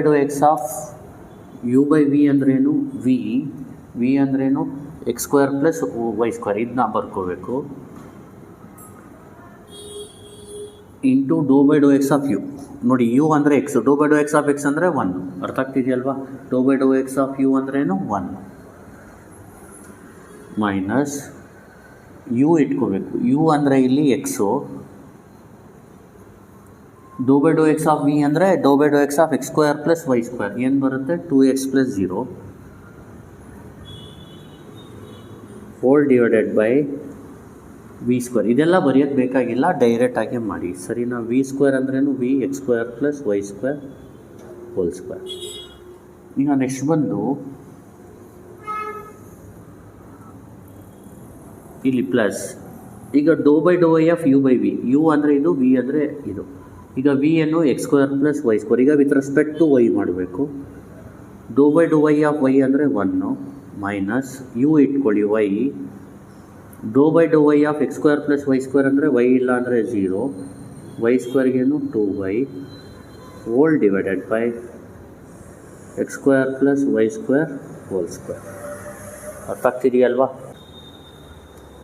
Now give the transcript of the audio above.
To x of you by v ಅಂದ್ರೇನು, v ಅಂದ್ರೇನು x square plus Y square, ಇದನ್ನ ಬರ್ಕೋಬೇಕು into doe by doe x of u. ನೋಡಿ u ಅಂದರೆ x, doe by doe x of x ಅಂದರೆ 1, ಅರ್ಥ ಆಗ್ತಿದೆಯಲ್ವಾ? Doe by doe x of u ಅಂದ್ರೇನು 1 ಮೈನಸ್ ಯು ಇಟ್ಕೋಬೇಕು, ಯು ಅಂದರೆ ಇಲ್ಲಿ x, doe by doe x of v ಅಂದರೆ doe by doe x of x square plus Y square, ಏನು ಬರುತ್ತೆ 2x plus 0 whole divided by V square. ಇದೆಲ್ಲ ಬರೆಯೋದು ಬೇಕಾಗಿಲ್ಲ, ಡೈರೆಕ್ಟಾಗಿ ಮಾಡಿ ಸರಿನಾ. ವಿ ಸ್ಕ್ವೇರ್ ಅಂದ್ರೇನು V X square plus Y square whole square. ಈಗ ನೆಕ್ಸ್ಟ್ ಬಂದು ಇಲ್ಲಿ ಪ್ಲಸ್, ಈಗ do by Dow Y of you by V, U ಅಂದರೆ ಇದು, ವಿ ಅಂದರೆ ಇದು. ಈಗ ವಿ ಅನ್ನು X square plus Y square, ಈಗ ವಿತ್ ರೆಸ್ಪೆಕ್ಟ್ ಟು ವೈ ಮಾಡಬೇಕು. Do by Dow Y of Y ಅಂದರೆ 1 ಮೈನಸ್ ಯು ಇಟ್ಕೊಳ್ಳಿ y, doe by Dow Y of x square plus Y square ಅಂದರೆ ವೈ ಇಲ್ಲ ಅಂದರೆ 0, ವೈ ಸ್ಕ್ವೇರ್ಗೇನು 2y whole divided by x square plus Y square whole square. ಅರ್ಥ ಆಗ್ತಿದೆಯಲ್ವಾ?